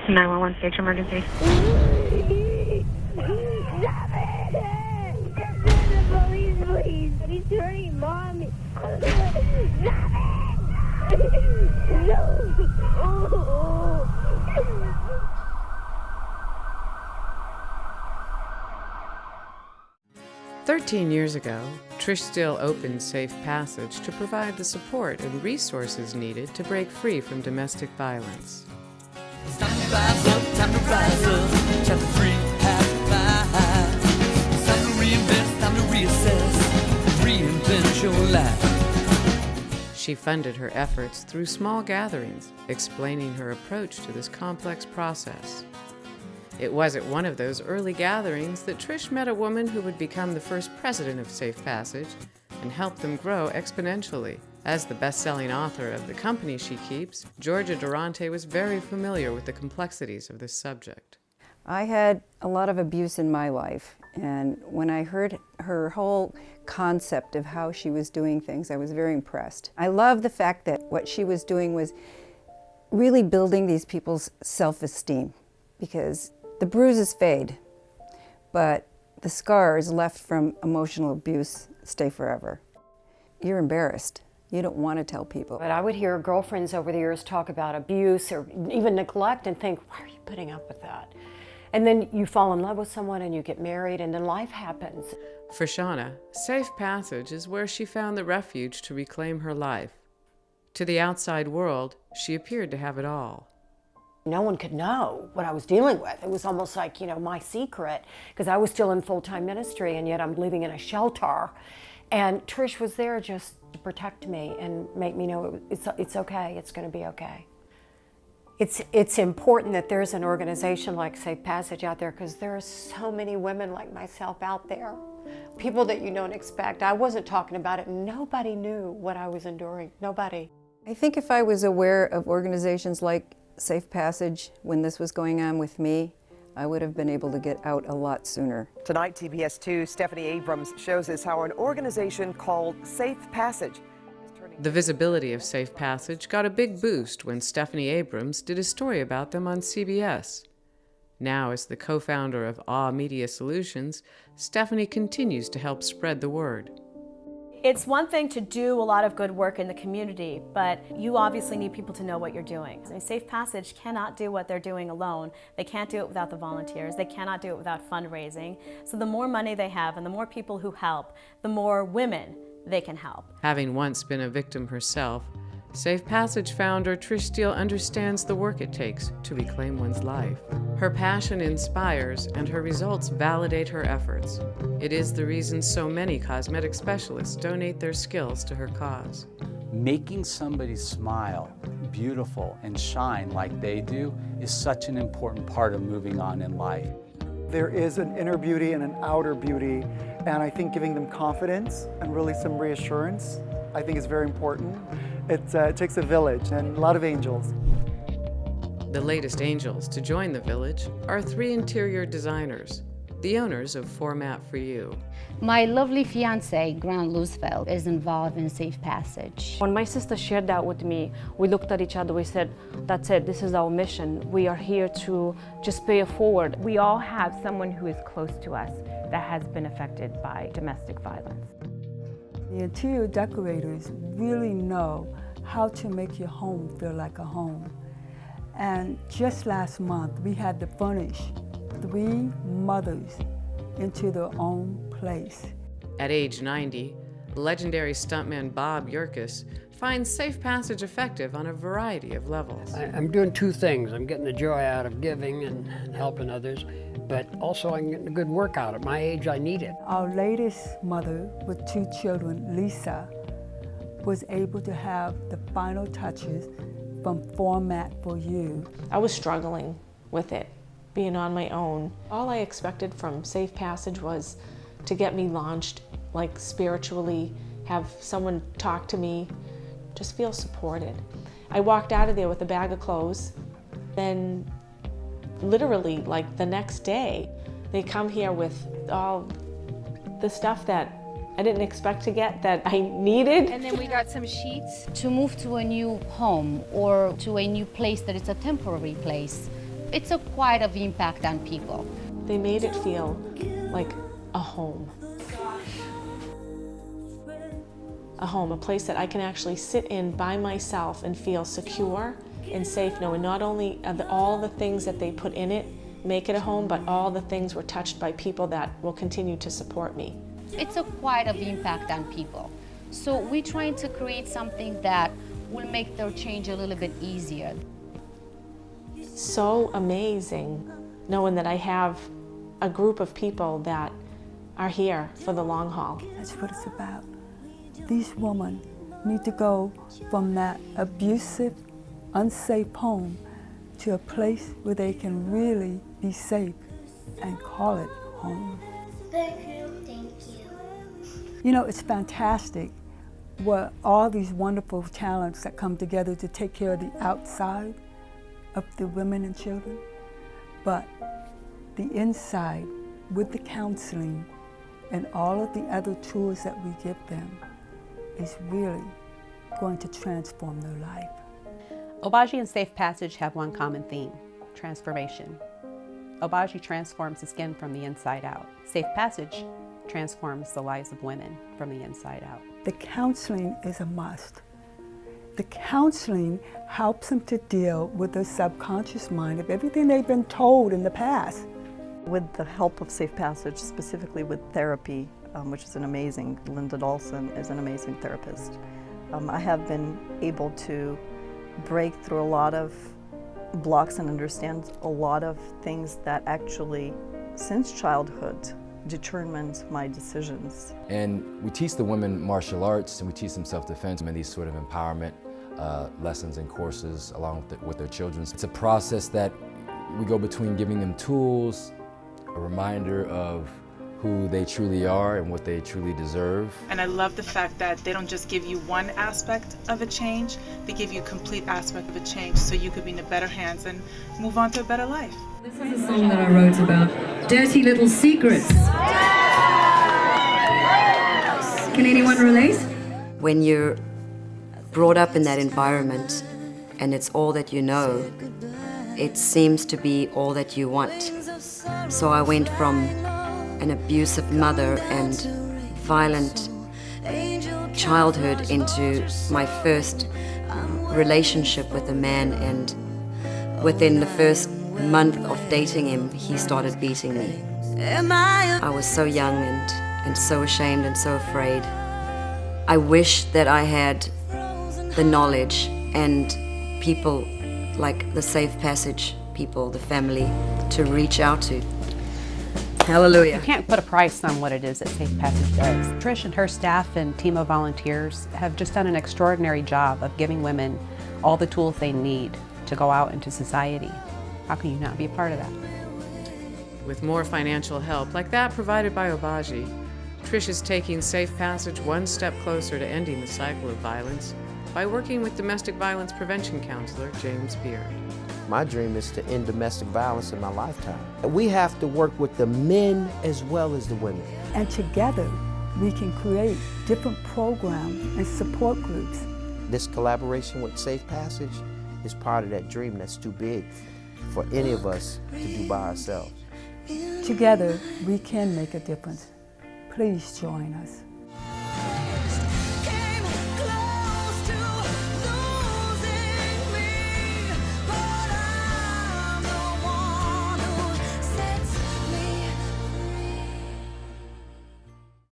911 stage emergency. Police, please. He's hurting Mommy. No. 13 years ago, Trish Still opened Safe Passage to provide the support and resources needed to break free from domestic violence. It's time to rise up, time to rise up. Chapter 3 has arrived. It's time to reinvest, time to reassess, reinvent your life. She funded her efforts through small gatherings, explaining her approach to this complex process. It was at one of those early gatherings that Trish met a woman who would become the first president of Safe Passage and help them grow exponentially. As the best-selling author of The Company She Keeps, Georgia Durante was very familiar with the complexities of this subject. I had a lot of abuse in my life, and when I heard her whole concept of how she was doing things, I was very impressed. I love the fact that what she was doing was really building these people's self-esteem, because the bruises fade, but the scars left from emotional abuse stay forever. You're embarrassed. You don't want to tell people. But I would hear girlfriends over the years talk about abuse or even neglect and think, why are you putting up with that? And then you fall in love with someone and you get married and then life happens. For Shauna, Safe Passage is where she found the refuge to reclaim her life. To the outside world, she appeared to have it all. No one could know what I was dealing with. It was almost like, my secret, because I was still in full-time ministry and yet I'm living in a shelter. And Trish was there just to protect me and make me know it's okay, it's going to be okay. It's important that there's an organization like Safe Passage out there, because there are so many women like myself out there. People that you don't expect. I wasn't talking about it. Nobody knew what I was enduring. Nobody. I think if I was aware of organizations like Safe Passage when this was going on with me, I would have been able to get out a lot sooner. Tonight, TBS 2's Stephanie Abrams shows us how an organization called Safe Passage is turning... The visibility of Safe Passage got a big boost when Stephanie Abrams did a story about them on CBS. Now, as the co-founder of AWE Media Solutions, Stephanie continues to help spread the word. It's one thing to do a lot of good work in the community, but you obviously need people to know what you're doing. Safe Passage cannot do what they're doing alone. They can't do it without the volunteers. They cannot do it without fundraising. So the more money they have and the more people who help, the more women they can help. Having once been a victim herself, Safe Passage founder Trish Steele understands the work it takes to reclaim one's life. Her passion inspires, and her results validate her efforts. It is the reason so many cosmetic specialists donate their skills to her cause. Making somebody smile, beautiful, and shine like they do is such an important part of moving on in life. There is an inner beauty and an outer beauty, and I think giving them confidence and really some reassurance, I think is very important. It takes a village and a lot of angels. The latest angels to join the village are 3 interior designers, the owners of Format for You. My lovely fiance, Grant Loosevelt, is involved in Safe Passage. When my sister shared that with me, we looked at each other, we said, that's it, this is our mission. We are here to just pay it forward. We all have someone who is close to us that has been affected by domestic violence. The interior decorators really know how to make your home feel like a home. And just last month, we had to furnish 3 mothers into their own place. At age 90, legendary stuntman Bob Yerkes finds Safe Passage effective on a variety of levels. I'm doing 2 things. I'm getting the joy out of giving and helping others, but also I'm getting a good workout. At my age, I need it. Our latest mother with 2 children, Lisa, was able to have the final touches from Format for You. I was struggling with it, being on my own. All I expected from Safe Passage was to get me launched, like spiritually, have someone talk to me, just feel supported. I walked out of there with a bag of clothes, then literally like the next day, they come here with all the stuff that I didn't expect to get that I needed. And then we got some sheets. To move to a new home or to a new place that is a temporary place, It's a quite of impact on people. They made it feel like a home. A home, a place that I can actually sit in by myself and feel secure and safe, knowing not only all the things that they put in it make it a home, but all the things were touched by people that will continue to support me. It's a quite of impact on people. So we're trying to create something that will make their change a little bit easier. So amazing knowing that I have a group of people that are here for the long haul. That's what it's about. These women need to go from that abusive, unsafe home to a place where they can really be safe and call it home. Thank you. You know, it's fantastic what all these wonderful talents that come together to take care of the outside of the women and children, but the inside with the counseling and all of the other tools that we give them is really going to transform their life. Obagi and Safe Passage have one common theme: transformation. Obagi transforms the skin from the inside out. Safe Passage transforms the lives of women from the inside out. The counseling is a must. The counseling helps them to deal with their subconscious mind of everything they've been told in the past. With the help of Safe Passage, specifically with therapy, which is amazing. Linda Dawson is an amazing therapist. I have been able to break through a lot of blocks and understand a lot of things that actually, since childhood, determined my decisions. And we teach the women martial arts, and we teach them self-defense and these sort of empowerment lessons and courses along with their children. It's a process that we go between giving them tools, a reminder of who they truly are and what they truly deserve. And I love the fact that they don't just give you one aspect of a change, they give you a complete aspect of a change so you could be in better hands and move on to a better life. This is a song that I wrote about dirty little secrets. Can anyone relate? When you're brought up in that environment and it's all that you know, it seems to be all that you want. So I went from an abusive mother and violent childhood into my first relationship with a man, and within the first month of dating him, he started beating me. I was so young and so ashamed and so afraid. I wish that I had the knowledge and people like the Safe Passage people, the family, to reach out to. Hallelujah. You can't put a price on what it is that Safe Passage does. Trish and her staff and team of volunteers have just done an extraordinary job of giving women all the tools they need to go out into society. How can you not be a part of that? With more financial help like that provided by Obagi, Trish is taking Safe Passage one step closer to ending the cycle of violence by working with domestic violence prevention counselor James Beard. My dream is to end domestic violence in my lifetime. We have to work with the men as well as the women. And together, we can create different programs and support groups. This collaboration with Safe Passage is part of that dream that's too big for any of us to do by ourselves. Together, we can make a difference. Please join us.